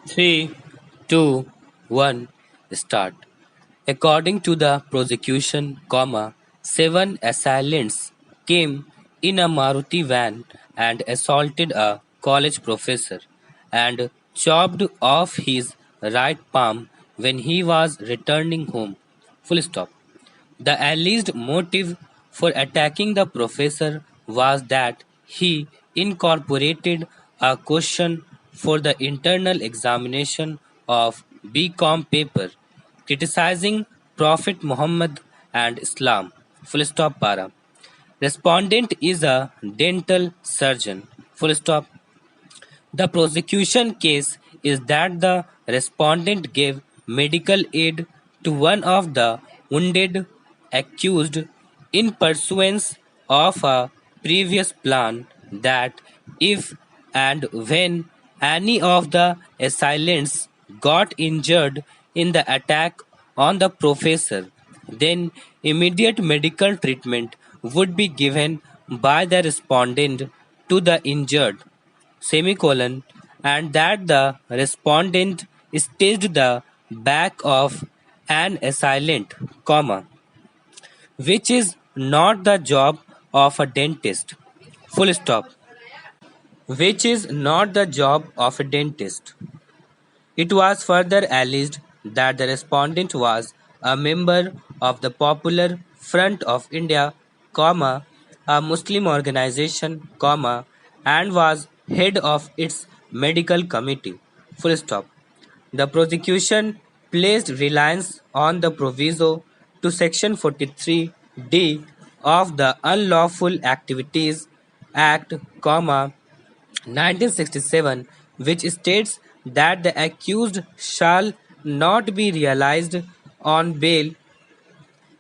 Three, two, one, start. According to the prosecution, seven assailants came in a Maruti van and assaulted a college professor and chopped off his right palm when he was returning home. Full stop. The alleged motive for attacking the professor was that he incorporated a question for the internal examination of BCom paper criticizing Prophet Muhammad and Islam. Full stop para. Respondent is a dental surgeon. Full stop. The prosecution case is that the respondent gave medical aid to one of the wounded accused in pursuance of a previous plan that if and when any of the assailants got injured in the attack on the professor, then immediate medical treatment would be given by the respondent to the injured semicolon, and that the respondent staged the back of an assailant, comma, which is not the job of a dentist, full stop, which is not the job of a dentist. It was further alleged that the respondent was a member of the Popular Front of India, comma, a Muslim organization, comma, and was head of its medical committee. Full stop. The prosecution placed reliance on the proviso to Section 43D of the Unlawful Activities Act, comma, 1967, which states that the accused shall not be realized on bail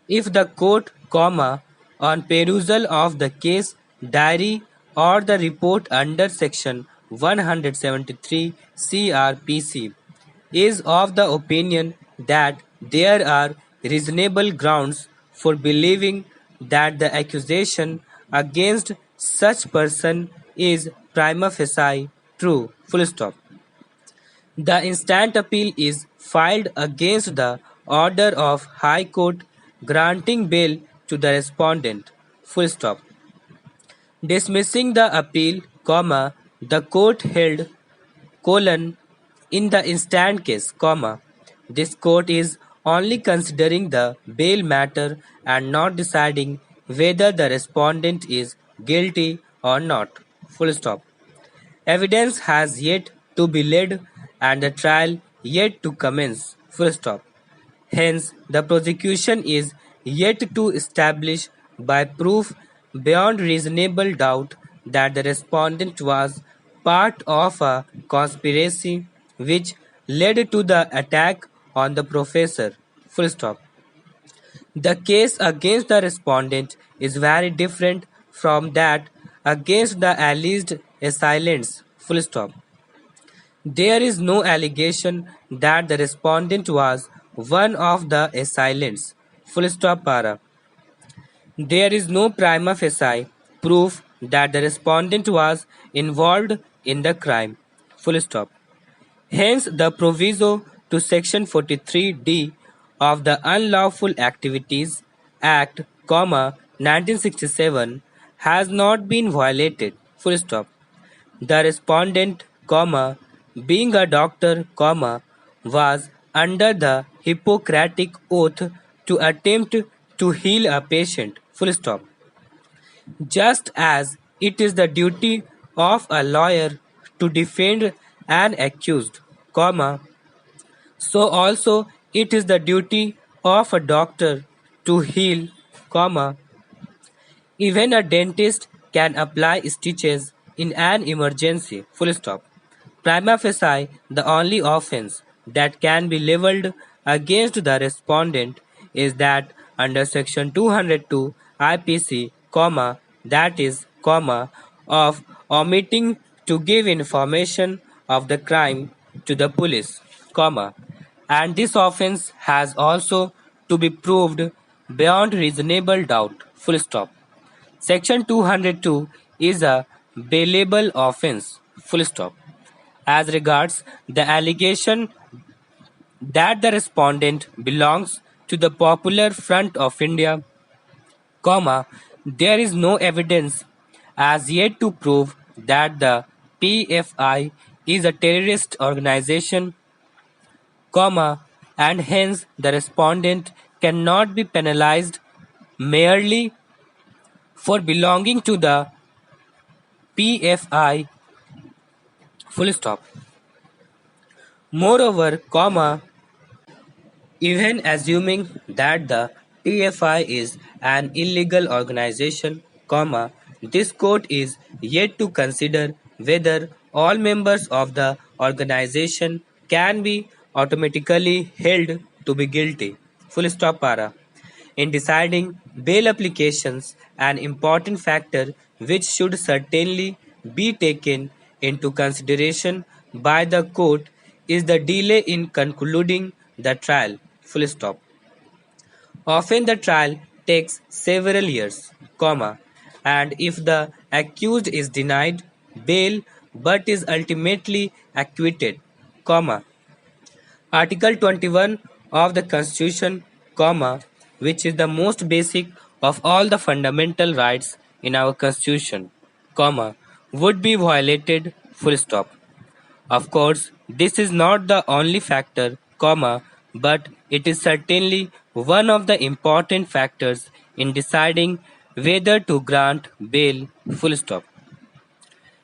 if the court, comma, on perusal of the case diary or the report under section 173 CRPC, is of the opinion that there are reasonable grounds for believing that the accusation against such person is prima facie true. Full stop. The instant appeal is filed against the order of High Court granting bail to the respondent. Full stop. Dismissing the appeal, comma, the court held colon in the instant case, comma, this court is only considering the bail matter and not deciding whether the respondent is guilty or not. Full stop. Evidence has yet to be laid and the trial yet to commence. Full stop. Hence, the prosecution is yet to establish by proof beyond reasonable doubt that the respondent was part of a conspiracy which led to the attack on the professor. Full stop. The case against the respondent is very different from that against the alleged assailants. Full stop. There is no allegation that the respondent was one of the assailants. Full stop para. There is no prima facie proof that the respondent was involved in the crime. Full stop. Hence, the proviso to Section 43D of the Unlawful Activities Act, 1967 has not been violated. Full stop. The respondent, being a doctor, was under the Hippocratic oath to attempt to heal a patient. Full stop. Just as it is the duty of a lawyer to defend an accused, so also it is the duty of a doctor to heal, even a dentist can apply stitches in an emergency. Full stop. Prima facie, the only offense that can be leveled against the respondent is that under section 202 IPC, that is, of omitting to give information of the crime to the police, and this offense has also to be proved beyond reasonable doubt. Full stop. Section 202 is a bailable offense. Full stop. As regards the allegation that the respondent belongs to the Popular Front of India, comma, there is no evidence as yet to prove that the PFI is a terrorist organization, comma, and hence the respondent cannot be penalized merely for belonging to the PFI, full stop. Moreover, comma, even assuming that the PFI is an illegal organization, comma, this court is yet to consider whether all members of the organization can be automatically held to be guilty. Full stop para. In deciding bail applications, an important factor which should certainly be taken into consideration by the court is the delay in concluding the trial. Full stop. Often the trial takes several years, comma, and if the accused is denied bail but is ultimately acquitted, comma, Article 21 of the Constitution, comma, which is the most basic of all the fundamental rights in our Constitution, comma, would be violated, full stop. Of course, this is not the only factor, comma, but it is certainly one of the important factors in deciding whether to grant bail, full stop.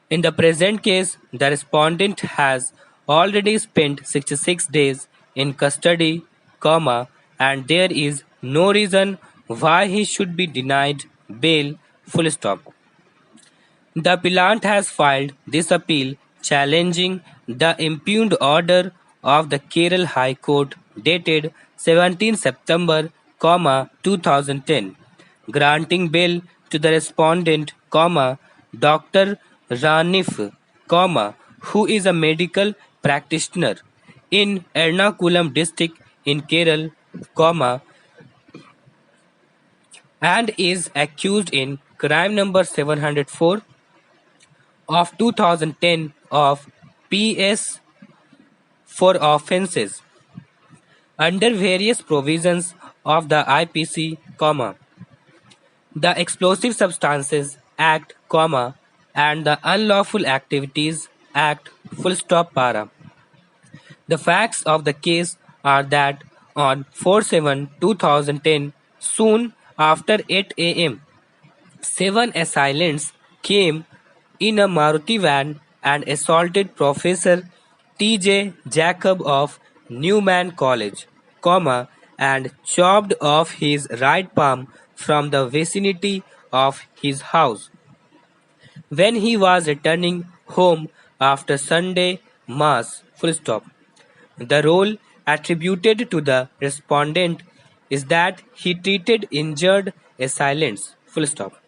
In the present case, the respondent has already spent 66 days in custody, comma, and there is no reason why he should be denied bail, full stop. The appellant has filed this appeal challenging the impugned order of the Kerala High Court dated 17 September, 2010, granting bail to the respondent, Dr. Ranif, who is a medical practitioner in Ernakulam district in Kerala, and is accused in crime number 704 of 2010 of PS for offences under various provisions of the IPC, the Explosive Substances Act, and the Unlawful Activities Act, full stop para. The facts of the case are that on 4/7/2010, soon after 8 a.m., 7 assailants came in a Maruti van and assaulted Professor T.J. Jacob of Newman College, and chopped off his right palm from the vicinity of his house when he was returning home after Sunday Mass. Full stop. The role attributed to the respondent is that he treated injured assailants. Full stop.